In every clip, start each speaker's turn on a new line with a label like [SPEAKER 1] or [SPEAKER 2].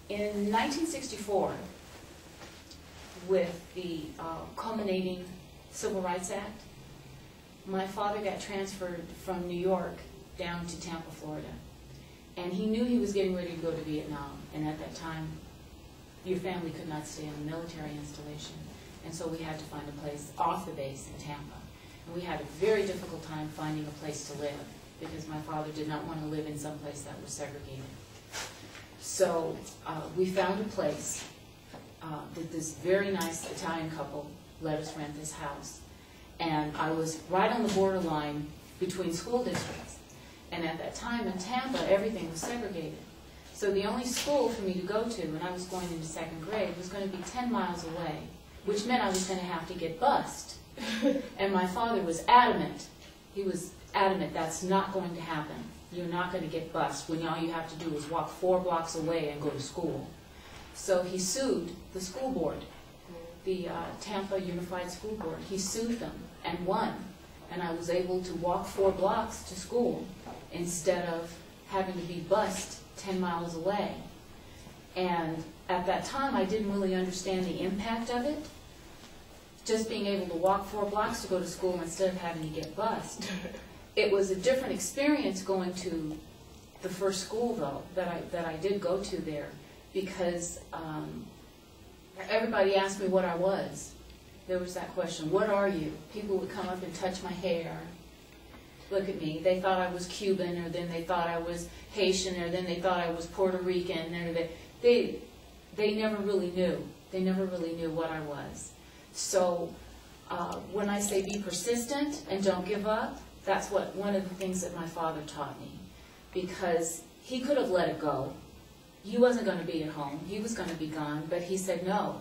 [SPEAKER 1] In 1964, with the culminating Civil Rights Act, my father got transferred from New York down to Tampa, Florida. And he knew he was getting ready to go to Vietnam. And at that time, your family could not stay in a military installation. And so we had to find a place off the base in Tampa. And we had a very difficult time finding a place to live because my father did not want to live in some place that was segregated. So we found a place that this very nice Italian couple let us rent this house. And I was right on the borderline between school districts. And at that time in Tampa, everything was segregated. So the only school for me to go to when I was going into second grade was going to be 10 miles away, which meant I was going to have to get bused. And my father was adamant. He was adamant that's not going to happen. You're not going to get bused when all you have to do is walk 4 blocks away and go to school. So he sued the school board, the Tampa Unified School Board. He sued them and won. And I was able to walk 4 blocks to school instead of having to be bused 10 miles away. And at that time, I didn't really understand the impact of it. Just being able to walk 4 blocks to go to school instead of having to get bused. It was a different experience going to the first school, though, that I did go to there, because everybody asked me what I was. There was that question, what are you? People would come up and touch my hair, look at me. They thought I was Cuban, or then they thought I was Haitian, or then they thought I was Puerto Rican. Or they never really knew. They never really knew what I was. So when I say be persistent and don't give up, that's one of the things that my father taught me. Because he could have let it go. He wasn't going to be at home. He was going to be gone. But he said, no,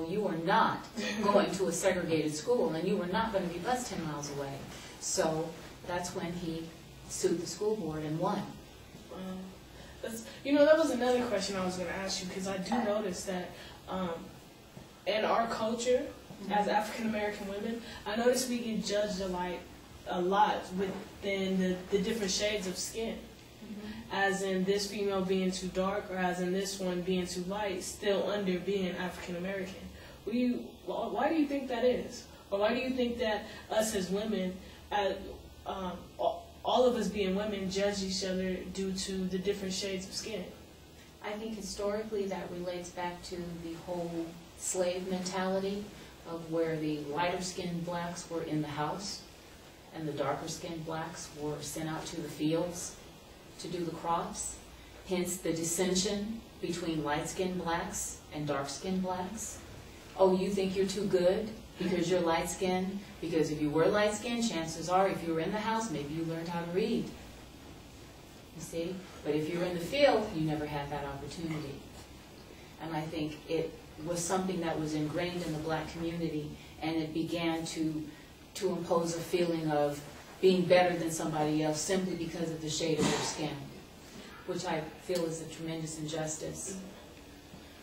[SPEAKER 1] you are not going to a segregated school, and you are not going to be bused 10 miles away. So that's when he sued the school board and won.
[SPEAKER 2] That was another question I was going to ask you, because I do notice that in our culture, as African American women, I notice we get judged a lot within the different shades of skin. As in this female being too dark, or as in this one being too light, still under being African American. Why do you think that is? Or why do you think that us as women, all of us being women, judge each other due to the different shades of skin?
[SPEAKER 1] I think historically that relates back to the whole slave mentality of where the lighter-skinned blacks were in the house and the darker-skinned blacks were sent out to the fields to do the crops. Hence the dissension between light-skinned blacks and dark-skinned blacks. Oh, you think you're too good because you're light-skinned? Because if you were light-skinned, chances are if you were in the house, maybe you learned how to read. You see? But if you were in the field, you never had that opportunity. And I think it was something that was ingrained in the black community, and it began to impose a feeling of being better than somebody else simply because of the shade of their skin, which I feel is a tremendous injustice.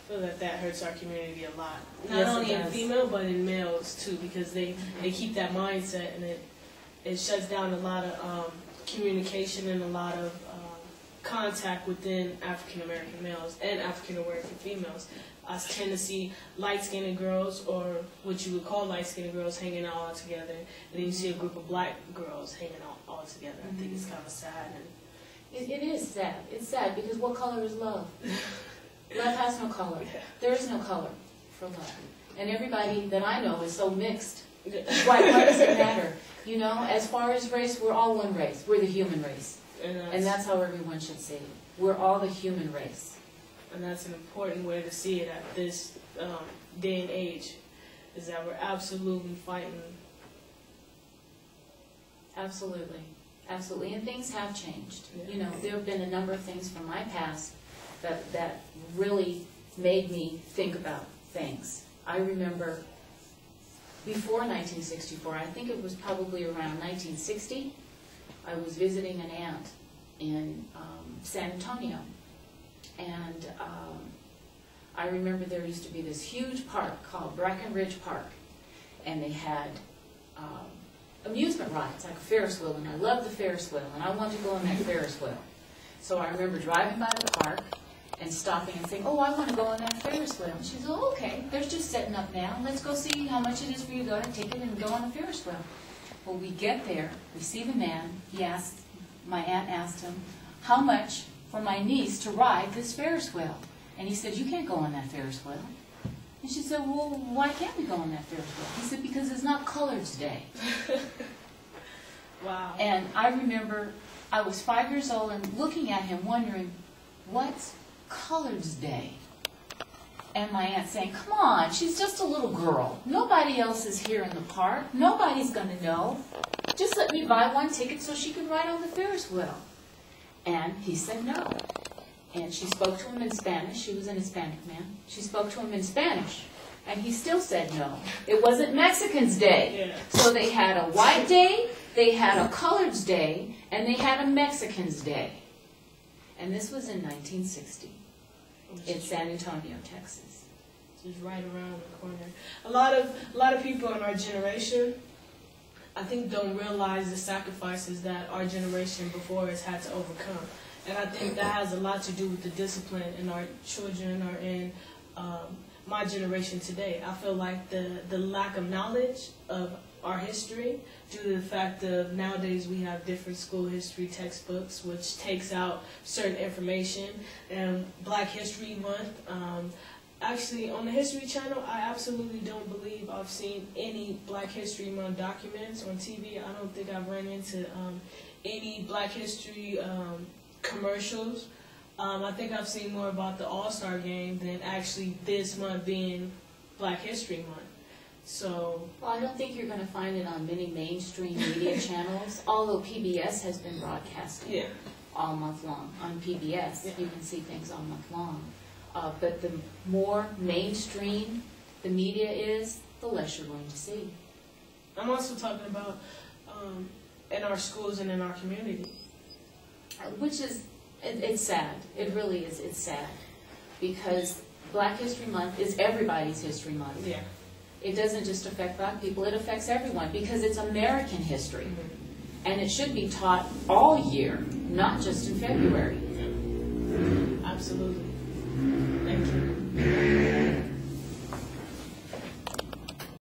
[SPEAKER 2] I feel that hurts our community a lot. Not only in female, but in males too, because they keep that mindset, and it shuts down a lot of communication and a lot of contact within African American males and African American females. I tend to see light-skinned girls, or what you would call light-skinned girls, hanging out all together, and then you see a group of black girls hanging out all together. I think it's kind of sad.
[SPEAKER 1] It is sad. It's sad because what color is love? Love has no color. There is no color for love. And everybody that I know is so mixed. Why does it matter? As far as race, we're all one race. We're the human race. And that's how everyone should see it. We're all the human race.
[SPEAKER 2] And that's an important way to see it at this day and age, is that we're absolutely fighting.
[SPEAKER 1] Absolutely. Absolutely. And things have changed. Yeah. There have been a number of things from my past that really made me think about things. I remember before 1964, I think it was probably around 1960, I was visiting an aunt in San Antonio. And I remember there used to be this huge park called Breckenridge Park, and they had amusement rides, like a Ferris wheel, and I loved the Ferris wheel, and I wanted to go on that Ferris wheel. So I remember driving by the park, and stopping and saying, oh, I want to go on that Ferris wheel. And she said, oh, okay, they're just setting up now. Let's go see how much it is for you to go and take it and go on a Ferris wheel. Well, we get there, we see the man. My aunt asked him, how much for my niece to ride this Ferris wheel? And he said, you can't go on that Ferris wheel. And she said, well, why can't we go on that Ferris wheel? He said, because it's not Colors Day.
[SPEAKER 2] Wow.
[SPEAKER 1] And I remember I was 5 years old and looking at him wondering, what's Colors Day? And my aunt saying, come on, she's just a little girl. Nobody else is here in the park. Nobody's going to know. Just let me buy one ticket so she can ride on the Ferris wheel. And he said no. And she spoke to him in Spanish. She was an Hispanic man. She spoke to him in Spanish. And he still said no. It wasn't Mexicans' Day. Yeah. So they had a white day, they had a Colors Day, and they had a Mexicans' Day. And this was in 1960 in San Antonio, Texas.
[SPEAKER 2] Just right around the corner. A lot of people in our generation, I think, don't realize the sacrifices that our generation before us had to overcome. And I think that has a lot to do with the discipline in our children or in my generation today. I feel like the lack of knowledge of our history, due to the fact that nowadays we have different school history textbooks which takes out certain information. And Black History Month, actually on the History Channel, I absolutely don't believe I've seen any Black History Month documents on TV. I don't think I've run into any Black History commercials. I think I've seen more about the All-Star Game than actually this month being Black History Month. So,
[SPEAKER 1] well, I don't think you're going to find it on many mainstream media channels, although PBS has been broadcasting all month long. On PBS, you can see things all month long. But the more mainstream the media is, the less you're going to see.
[SPEAKER 2] I'm also talking about in our schools and in our community.
[SPEAKER 1] Which is, it's sad. It really is. It's sad. Because Black History Month is everybody's History Month.
[SPEAKER 2] Yeah.
[SPEAKER 1] It doesn't just affect Black people, it affects everyone because it's American history. And it should be taught all year, not just in February.
[SPEAKER 2] Absolutely. Thank you.